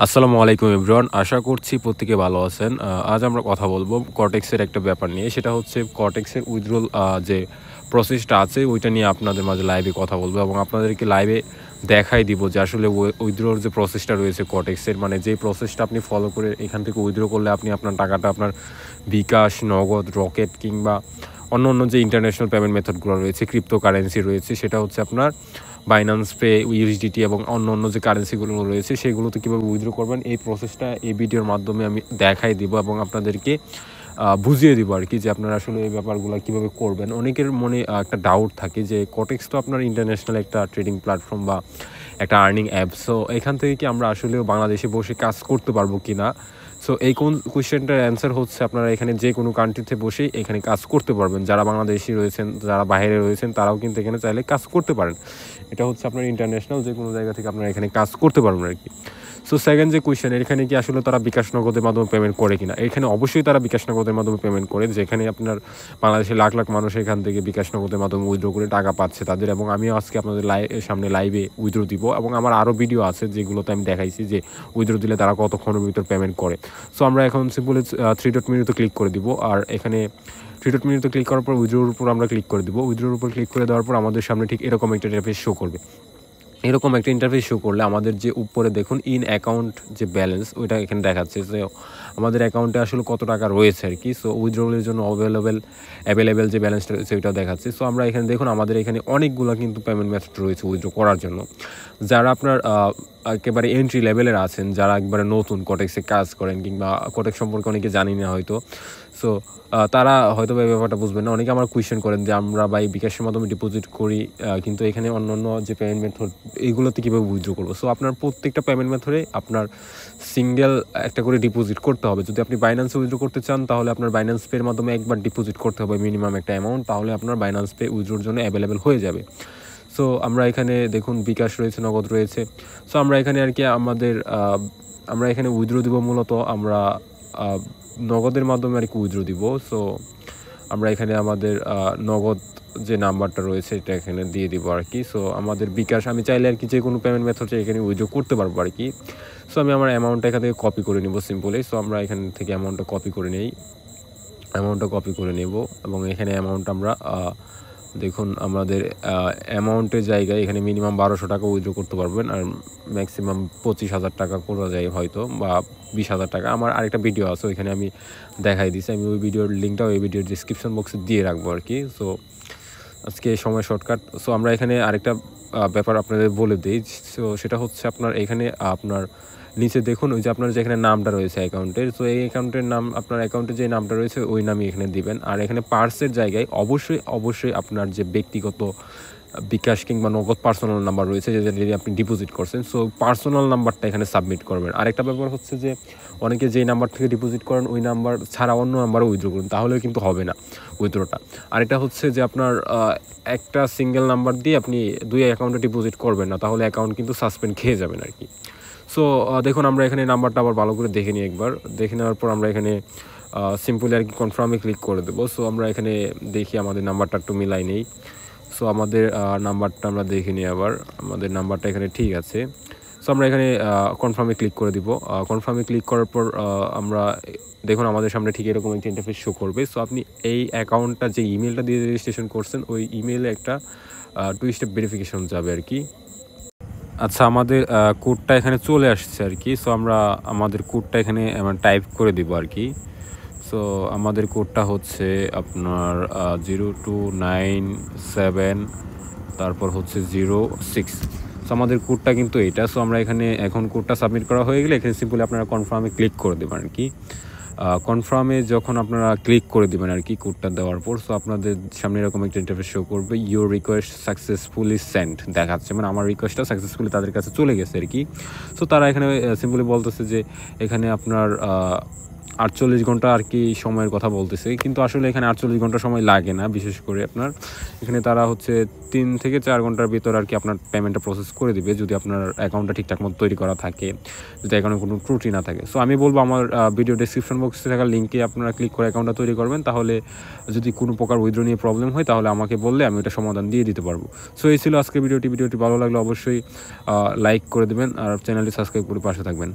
আসসালামু আলাইকুম এভরিওয়ান। আশা করছি প্রত্যেকে ভালো আছেন। আজ আমরা কথা বলব কর্টেক্সের একটা ব্যাপার নিয়ে। সেটা হচ্ছে কর্টেক্সের উইথড্রল যে প্রসেসটা আছে ওইটা নিয়ে আপনাদের মাঝে লাইভে কথা বলবো এবং আপনাদেরকে লাইভে দেখাই দিব যে আসলে উইথড্রর যে প্রসেসটা রয়েছে কর্টেক্সের, মানে যেই প্রসেসটা আপনি ফলো করে এখান থেকে উইথড্র করলে আপনি আপনার টাকাটা আপনার বিকাশ, নগদ, রকেট কিংবা অন্য যে ইন্টারন্যাশনাল পেমেন্ট মেথডগুলো রয়েছে, ক্রিপ্টোকারেন্সি রয়েছে, সেটা হচ্ছে আপনার বাইন্যান্স পে, ইউএসডিটি এবং অন্য যে কারেন্সিগুলো রয়েছে সেগুলোতে কীভাবে উইথড্র করবেন এই প্রসেসটা এই ভিডিওর মাধ্যমে আমি দেখাই দিব এবং আপনাদেরকে বুঝিয়ে দিব আর কি, যে আপনারা আসলে এই ব্যাপারগুলো কীভাবে করবেন। অনেকের মনে একটা ডাউট থাকে যে কটেক্স তো আপনার ইন্টারন্যাশনাল একটা ট্রেডিং প্ল্যাটফর্ম বা একটা আর্নিং অ্যাপ, সো এখান থেকে কি আমরা আসলেও বাংলাদেশে বসে কাজ করতে পারবো কি না। সো এই কোয়েশ্চেনটার অ্যান্সার হচ্ছে আপনারা এখানে যে কোনো কান্ট্রিতে বসেই এখানে কাজ করতে পারবেন। যারা বাংলাদেশি রয়েছেন, যারা বাইরে রয়েছেন, তারাও কিন্তু এখানে চাইলে কাজ করতে পারেন। এটা হচ্ছে আপনার ইন্টারন্যাশনাল যে কোনো জায়গা থেকে আপনারা এখানে কাজ করতে পারবেন আর কি। সো সেকেন্ড যে কোয়েশ্চেন, এখানে কি আসলে তারা বিকাশ নগদের মাধ্যমে পেমেন্ট করে কিনা, এখানে অবশ্যই তারা বিকাশ নগদের মাধ্যমে পেমেন্ট করে, যেখানে আপনার বাংলাদেশের লাখ লাখ মানুষ এখান থেকে বিকাশ নগদের মাধ্যমে উইথড্র করে টাকা পাচ্ছে তাদের, এবং আমিও আজকে আপনাদের সামনে লাইভে উইথড্র দিব এবং আমার আরও ভিডিও আছে যেগুলোতে আমি দেখাইছি যে উইথড্র দিলে তারা কতক্ষণের ভিতর পেমেন্ট করে। সো আমরা এখন সিম্পলি 3 ডট মেনুতে ক্লিক করে দিব, আর এখানে 3 ডট মেনুতে ক্লিক করার পর উইথড্রোর উপর আমরা ক্লিক করে দিব। উইথড্রোর উপর ক্লিক করে দেওয়ার পর আমাদের সামনে ঠিক এরকম একটা ইন্টারফেস শো করবে। এরকম একটা ইন্টারফেস শো করলে আমাদের যে উপরে দেখুন ইন অ্যাকাউন্ট যে ব্যালেন্স ওইটা এখানে দেখাচ্ছে যে আমাদের অ্যাকাউন্টে আসলে কত টাকা রয়েছে আর কি। সো উইথড্রলের জন্য অ্যাভেলেবেল যে ব্যালেন্সটা রয়েছে ওইটাও দেখাচ্ছে। সো আমরা এখানে দেখুন আমাদের এখানে অনেকগুলো কিন্তু পেমেন্ট মেথড রয়েছে উইথড্র করার জন্য। যারা আপনার একেবারে এন্ট্রি লেভেলের আছেন, যারা একবারে নতুন কটেক্সে কাজ করেন কিংবা কটেক্স সম্পর্কে অনেকে জানি না হয়তো, সো তারা হয়তো এই ব্যাপারটা বুঝবেন না। অনেকে আমার কোয়েশ্চেন করেন যে আমরা বা এই বিকাশের মাধ্যমে ডিপোজিট করি, কিন্তু এখানে অন্য যে পেমেন্ট মেথড এইগুলোতে কীভাবে উইথড্র করবো। সো আপনার প্রত্যেকটা পেমেন্ট মেথডে আপনার সিঙ্গেল একটা করে ডিপোজিট করতে হবে। যদি আপনি বাইন্যান্সে উইথড্র করতে চান তাহলে আপনার বাইন্যান্স পের মাধ্যমে একবার ডিপোজিট করতে হবে মিনিমাম একটা অ্যামাউন্ট, তাহলে আপনার বাইন্যান্স পে উইথড্রোর জন্য অ্যাভেলেবেল হয়ে যাবে। সো আমরা এখানে দেখুন বিকাশ রয়েছে, নগদ রয়েছে। সো আমরা এখানে আর কি আমরা এখানে উইথড্র দিব, মূলত আমরা নগদের মাধ্যমে আর কি উইথড্র দিব। সো আমরা এখানে আমাদের নগদ যে নাম্বারটা রয়েছে এটা এখানে দিয়ে দিব আর কি। সো আমাদের বিকাশ আমি চাইলে আর কি যে কোনো পেমেন্ট মেথড এখানে উইথড্র করতে পারবো আর কি। সো আমি আমার অ্যামাউন্টটা এখান থেকে কপি করে নিব সিম্পলি। সো আমরা এখান থেকে অ্যামাউন্টটা কপি করে নেব এবং এখানে অ্যামাউন্ট আমরা দেখুন আমাদের অ্যামাউন্টের জায়গায় এখানে মিনিমাম 1200 টাকা উইথড্র করতে পারবেন, আর ম্যাক্সিমাম 25,000 টাকা করা যায় হয়তো, বা 20,000 টাকা। আমার আরেকটা ভিডিও আছে ওইখানে আমি দেখাই দিচ্ছি, আমি ওই ভিডিওর লিঙ্কটাও এই ভিডিওর ডিসক্রিপশন বক্সে দিয়ে রাখবো আর কি। সো আজকে সময় শর্টকাট। সো আমরা এখানে আরেকটা ব্যাপার আপনাদের বলে দিই। সো সেটা হচ্ছে আপনার এখানে আপনার নিচে দেখুন ওই যে আপনার যেখানে নামটা রয়েছে অ্যাকাউন্টের, তো এই অ্যাকাউন্টের নাম আপনার অ্যাকাউন্টে যে নামটা রয়েছে ওই নামই এখানে দিবেন। আর এখানে পার্সের জায়গায় অবশ্যই আপনার যে ব্যক্তিগত বিকাশ কিংবা নগদ পার্সোনাল নাম্বার রয়েছে যেটা যদি আপনি ডিপোজিট করছেন, সো পার্সোনাল নাম্বারটা এখানে সাবমিট করবেন। আরেকটা ব্যাপার হচ্ছে যে অনেকে যেই নাম্বার থেকে ডিপোজিট করেন ওই নাম্বার ছাড়া অন্য নাম্বারে উইথড্র করুন, তাহলে কিন্তু হবে না উইথড্রটা। আরেকটা হচ্ছে যে আপনার একটা সিঙ্গেল নাম্বার দিয়ে আপনি 2 অ্যাকাউন্টে ডিপোজিট করবেন না, তাহলে অ্যাকাউন্ট কিন্তু সাসপেন্ড খেয়ে যাবেন আর কি। সো দেখুন আমরা এখানে নাম্বারটা আবার ভালো করে দেখে নিই একবার। দেখে নেওয়ার পর আমরা এখানে সিম্পলি আর কি কনফার্মে ক্লিক করে দেবো। সো আমরা এখানে দেখি আমাদের নাম্বারটা একটু মিলাই নেই। সো আমাদের নাম্বারটা আমরা দেখে নিই আবার, আমাদের নাম্বারটা এখানে ঠিক আছে। সো আমরা এখানে কনফার্মে ক্লিক করে দিব। কনফার্মে ক্লিক করার পর আমরা দেখুন আমাদের সামনে ঠিক এরকম একটা ইন্টারফেস শো করবে। সো আপনি এই অ্যাকাউন্টটা যে ইমেলটা দিয়ে রেজিস্ট্রেশন করছেন ওই ইমেলে একটা 2 স্টেপ ভেরিফিকেশন যাবে আর কি। আচ্ছা, আমাদের কোডটা এখানে চলে আসছে আর কি। সো আমরা আমাদের কোডটা এখানে টাইপ করে দিব আর কি। সো আমাদের কোডটা হচ্ছে আপনার 0297 তারপর হচ্ছে 06। সো আমাদের কোডটা কিন্তু এইটা। সো আমরা এখানে এখন কোডটা সাবমিট করা হয়ে গেলে এখানে সিম্পলি আপনারা কনফার্মে ক্লিক করে দেবেন আর কি। কনফার্মে যখন আপনারা ক্লিক করে দেবেন আর কি কোডটা দেওয়ার পর, সো আপনাদের সামনে এরকম একটা ইন্টারফেস শো করবে, ইউর রিকোয়েস্ট সাকসেসফুলি সেন্ট দেখাচ্ছে, মানে আমার রিকোয়েস্টটা সাকসেসফুলি তাদের কাছে চলে গেছে আর কি। সো তারা এখানে সিম্পলি বলতেছে যে এখানে আপনার 48 ঘন্টা আর কি সময়ের কথা বলতেছে, কিন্তু আসলে এখানে 48 ঘন্টা সময় লাগে না। বিশেষ করে আপনার এখানে তারা হচ্ছে 3 থেকে 4 ঘন্টার ভিতর আর কি আপনার পেমেন্টটা প্রসেস করে দিবে, যদি আপনার অ্যাকাউন্টটা ঠিকঠাক মতো তৈরি করা থাকে, যদি অ্যাকাউন্টে কোনো ত্রুটি না থাকে। সো আমি বলবো আমার ভিডিও ডেসক্রিপশন বক্সে থাকা লিঙ্কে আপনারা ক্লিক করে অ্যাকাউন্টটা তৈরি করবেন, তাহলে যদি কোনো প্রকার উইথড্র নিয়ে প্রবলেম হয় তাহলে আমাকে বললে আমি ওটা সমাধান দিয়ে দিতে পারবো। সো এই ছিল আজকের ভিডিওটি ভালো লাগলে অবশ্যই লাইক করে দেবেন আর চ্যানেলটি সাবস্ক্রাইব করে পাশে থাকবেন।